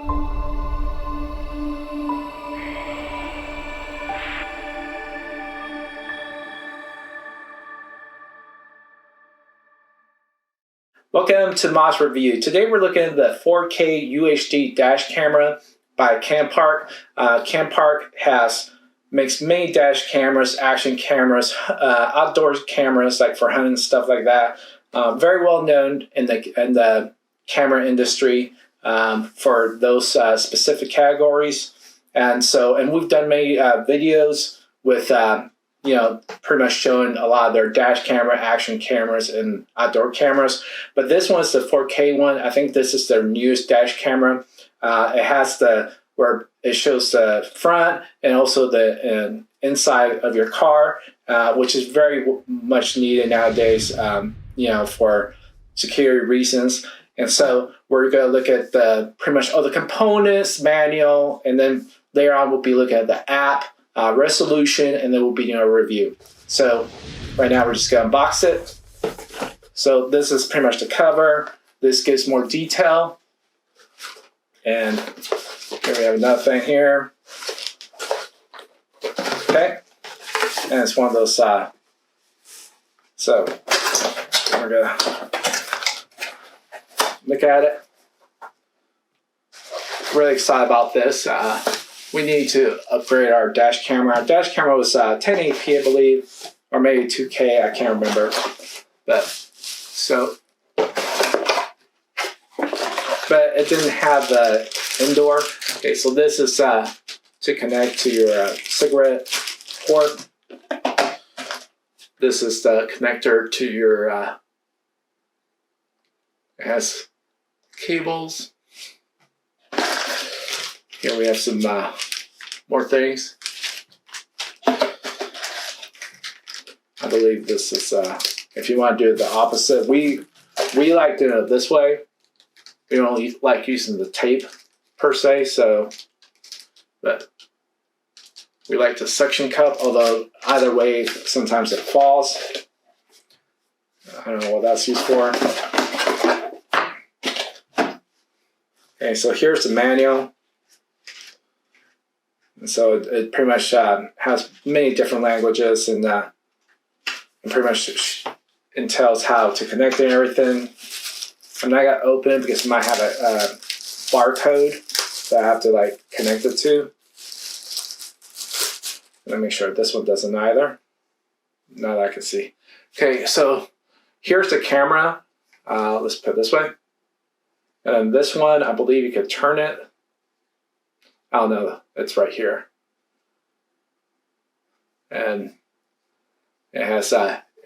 Welcome to Moz Review. Today we're looking at the 4K UHD dash camera by Campark. Campark makes many dash cameras, action cameras, outdoor cameras like for hunting and stuff like that. Very well known in the camera industry for those specific categories. And we've done many videos with pretty much showing a lot of their dash camera, action cameras, and outdoor cameras. But this one's the 4K one. I think this is their newest dash camera. It has where it shows the front and also the inside of your car, which is very much needed nowadays, for security reasons. And so we're going to look at pretty much all the components, manual, and then later on we'll be looking at the app, resolution, and then we'll be doing a review. So right now we're just going to unbox it. So this is pretty much the cover. This gives more detail. And here we have another thing here. Okay. And it's one of those, so we're going to look at it. Really excited about this. We need to upgrade our dash camera. Our dash camera was 1080p, I believe, or maybe 2K. I can't remember. But it didn't have the indoor. Okay, so this is to connect to your cigarette port. This is the connector to your. It has cables. Here we have some more things. I believe this is, if you want to do it the opposite, we like doing it this way. We don't like using the tape per se, but we like the suction cup, although either way, sometimes it falls. I don't know what that's used for. Okay, so here's the manual. And so it pretty much has many different languages and pretty much entails how to connect and everything. I'm not going to open it because it might have a barcode that I have to connect it to. Let me make sure this one doesn't either. Not that I can see. Okay, so here's the camera. Let's put it this way. And then this one, I believe you could turn it. Oh no, it's right here. And it has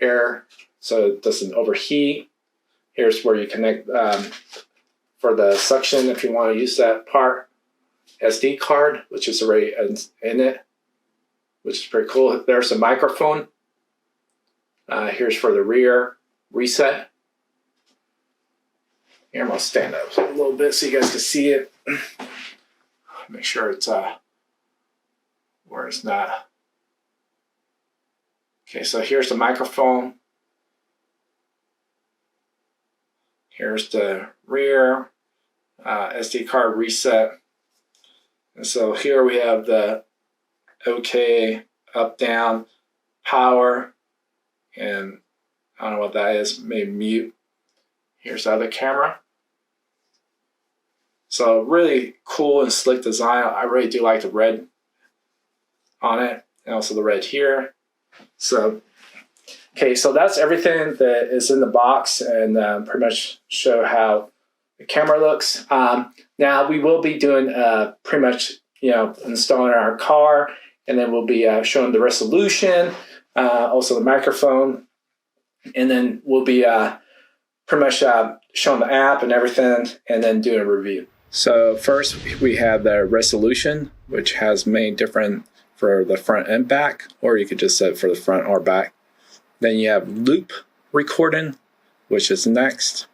air so it doesn't overheat. Here's where you connect for the suction if you want to use that part. SD card, which is already in it, which is pretty cool. There's a microphone. Here's for the rear reset. Here, I'm going to stand up a little bit so you guys can see it. Make sure it's where it's not. Okay, so here's the microphone. Here's the rear SD card reset. And so here we have the OK, up, down, power, and I don't know what that is, maybe mute. Here's the other camera. So really cool and slick design. I really do like the red on it, and also the red here. So, okay, so that's everything that is in the box, and pretty much show how the camera looks. Now we will be doing pretty much installing our car, and then we'll be showing the resolution, also the microphone, and then we'll be pretty much showing the app and everything, and then doing a review. So first we have the resolution, which has many different for the front and back, or you could just set for the front or back. Then you have loop recording, which is next.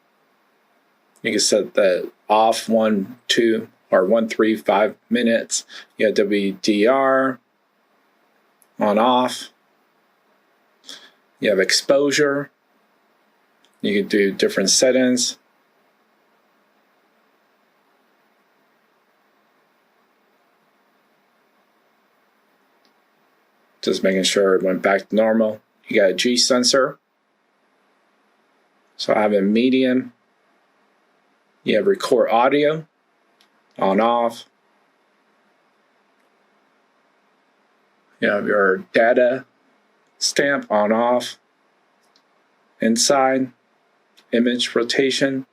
You can set the off 1, 2, or 1, 3, 5 minutes. You have WDR on off. You have exposure. You can do different settings. Just making sure it went back to normal. You got a G sensor. So I have a medium. You have record audio, on off. You have your data stamp, on off. Inside, image rotation.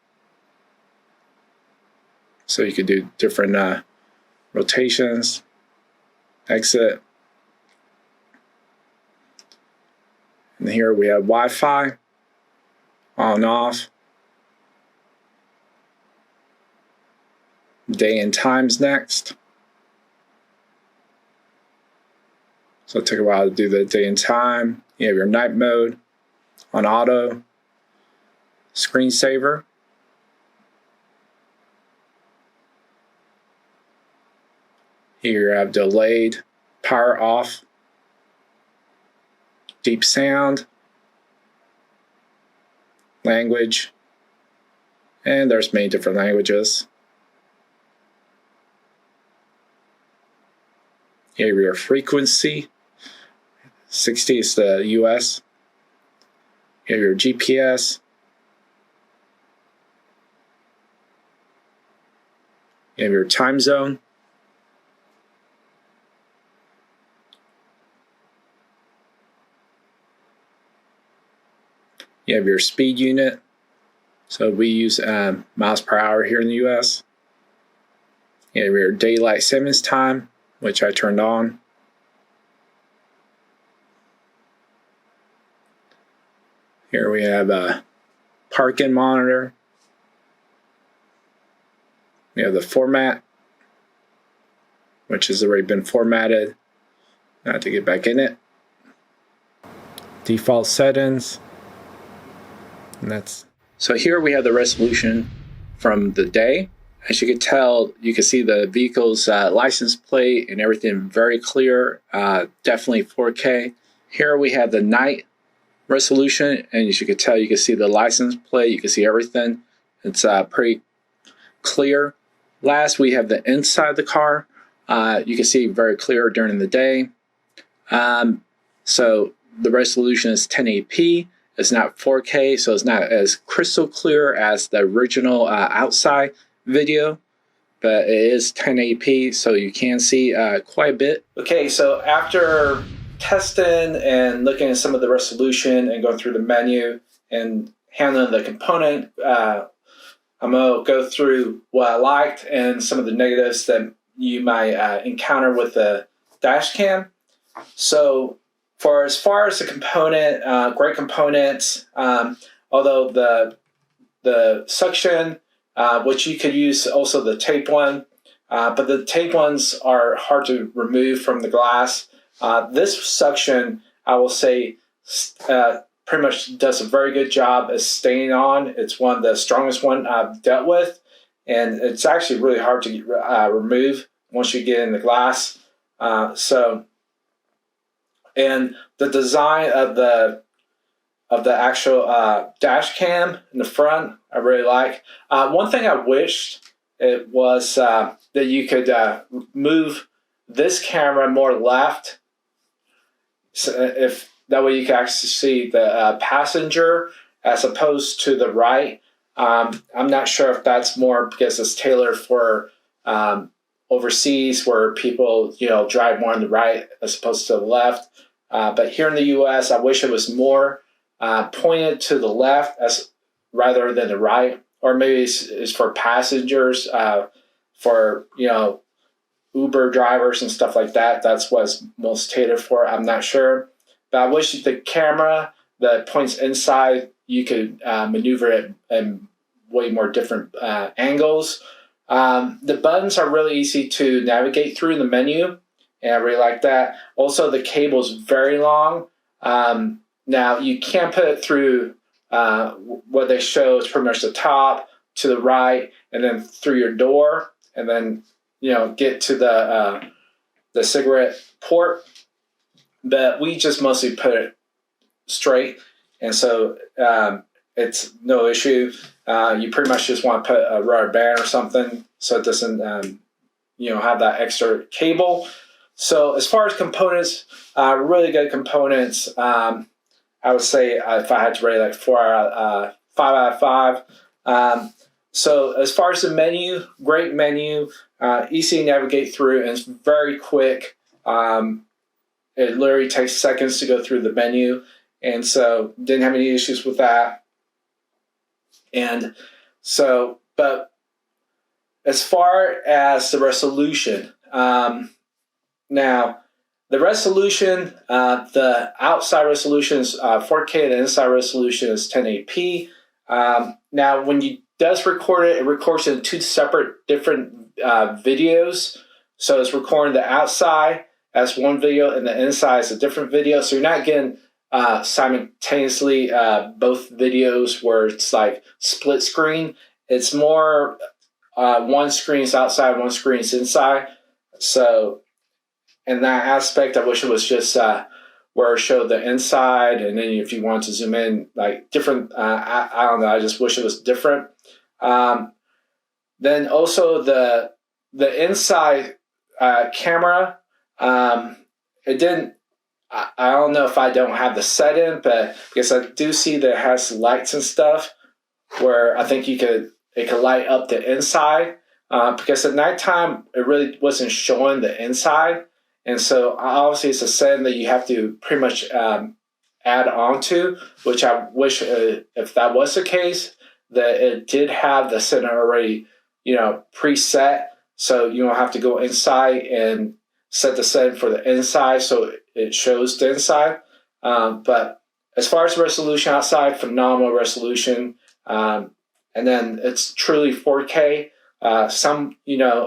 So you could do different rotations. Exit. And here we have Wi-Fi, on off. Day and times next. So it took a while to do the day and time. You have your night mode, on auto, screensaver. Here you have delayed, power off, deep sound, language, and there's many different languages. Here your frequency, 60 is the US. You have your GPS. You have your time zone. You have your speed unit. So we use miles per hour here in the US. You have your daylight savings time, which I turned on. Here we have a parking monitor. We have the format, which has already been formatted. I have to get back in it. Default settings. And that's so here we have the resolution from the day. As you can tell, you can see the vehicle's license plate and everything very clear, definitely 4K. Here we have the night resolution, and as you can tell, you can see the license plate, you can see everything. It's pretty clear. Last, we have the inside of the car. You can see very clear during the day. So the resolution is 1080p. It's not 4K, so it's not as crystal clear as the original outside video, but it is 1080p, so you can see quite a bit. Okay, so after testing and looking at some of the resolution and going through the menu and handling the component, I'm going to go through what I liked and some of the negatives that you might encounter with the dash cam. So as far as the component, great components, although the suction, which you could use also the tape one, but the tape ones are hard to remove from the glass. This suction, I will say, pretty much does a very good job of staying on. It's one of the strongest one I've dealt with, and it's actually really hard to remove once you get in the glass. And the design of the actual dash cam in the front, I really like. One thing I wished it was that you could move this camera more left, so if that way you can actually see the passenger as opposed to the right. I'm not sure if that's more because it's tailored for overseas where people drive more on the right as opposed to the left. But here in the U.S., I wish it was more pointed to the left rather than the right, or maybe it's for passengers, for Uber drivers and stuff like that. That's what it's most tailored for. I'm not sure, but I wish the camera that points inside, you could maneuver it in way more different angles. The buttons are really easy to navigate through in the menu, and I really like that. Also, the cable is very long. Now, you can't put it through what they show is pretty much the top to the right, and then through your door, and then get to the cigarette port. But we just mostly put it straight, and so it's no issue. You pretty much just want to put a rubber band or something so it doesn't have that extra cable. So as far as components, really good components. I would say if I had to rate like 5 out of 5. So as far as the menu, great menu, easy to navigate through, and it's very quick. It literally takes seconds to go through the menu, and so didn't have any issues with that. And so, but as far as the resolution, now the resolution, the outside resolution is 4K, the inside resolution is 1080p. Now, when you does record it, it records in 2 separate different videos. So it's recording the outside as one video and the inside is a different video. So you're not getting simultaneously both videos where it's like split screen. It's more one screen's outside, one screen's inside. So in that aspect, I wish it was just where it showed the inside, and then if you want to zoom in, like different, I don't know, I just wish it was different. Then also the inside camera, it didn't, I don't know if I don't have the set in, but because I do see that it has lights and stuff where I think it could light up the inside, because at nighttime it really wasn't showing the inside. And so obviously it's a setting that you have to pretty much add on to, which I wish if that was the case, that it did have the setting already, preset. So you don't have to go inside and set the setting for the inside so it shows the inside. But as far as resolution outside, phenomenal resolution. And then it's truly 4K. Some,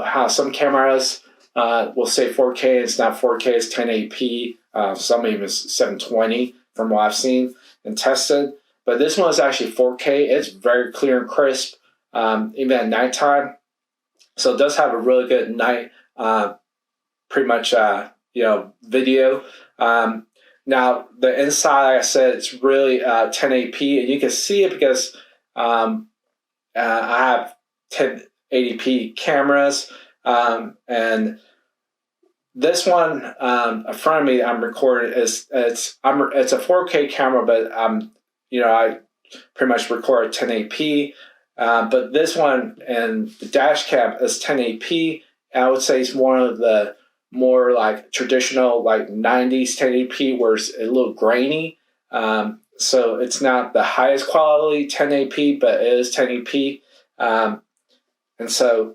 how some cameras will say 4K, it's not 4K, it's 1080p. Some even 720 from what I've seen and tested. But this one is actually 4K. It's very clear and crisp, even at nighttime. So it does have a really good night, pretty much, video. Now, the inside, like I said, it's really 1080p, and you can see it because I have 1080p cameras, and this one in front of me, I'm recording. It's a 4K camera, but I pretty much record 1080p. But this one and the dash cam is 1080p. And I would say it's one of the more like traditional like 90s 1080p, where it's a little grainy. So it's not the highest quality 1080p, but it is 1080p. And so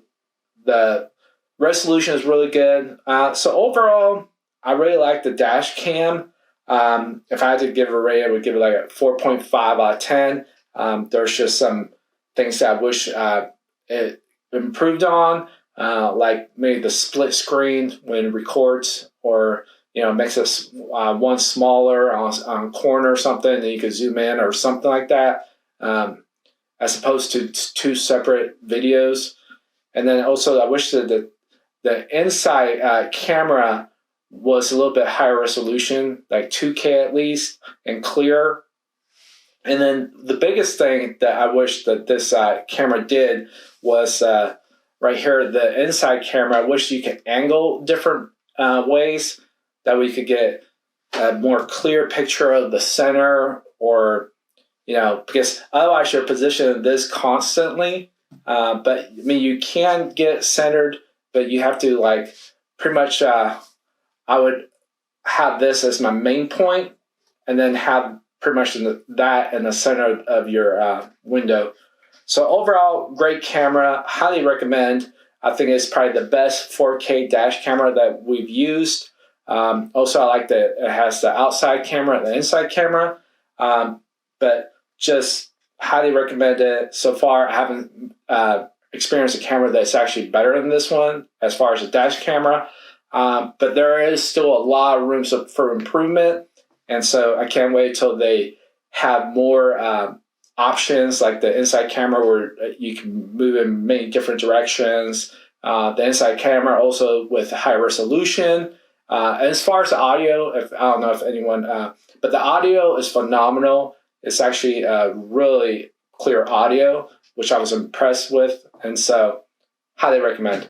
the resolution is really good. So overall, I really like the dash cam. If I had to give it a rate, I would give it like a 4.5 out of 10. There's just some things that I wish it improved on, like maybe the split screen when it records, or makes it one smaller on a corner or something, and you could zoom in or something like that, as opposed to 2 separate videos. And then also, I wish that the inside camera was a little bit higher resolution, like 2K at least, and clearer. And then the biggest thing that I wish that this camera did was right here, the inside camera. I wish you could angle different ways, that we could get a more clear picture of the center, or, because otherwise you're positioning this constantly. But I mean, you can get centered, but you have to like pretty much, I would have this as my main point, and then have pretty much that in the center of your window. So overall, great camera, highly recommend. I think it's probably the best 4K dash camera that we've used. Also, I like that it has the outside camera and the inside camera, but just highly recommend it. So far, I haven't experienced a camera that's actually better than this one as far as a dash camera, but there is still a lot of room for improvement. And so I can't wait till they have more options, like the inside camera where you can move in many different directions. The inside camera also with high resolution. And as far as the audio, I don't know if anyone, but the audio is phenomenal. It's actually really clear audio, which I was impressed with. And so highly recommend.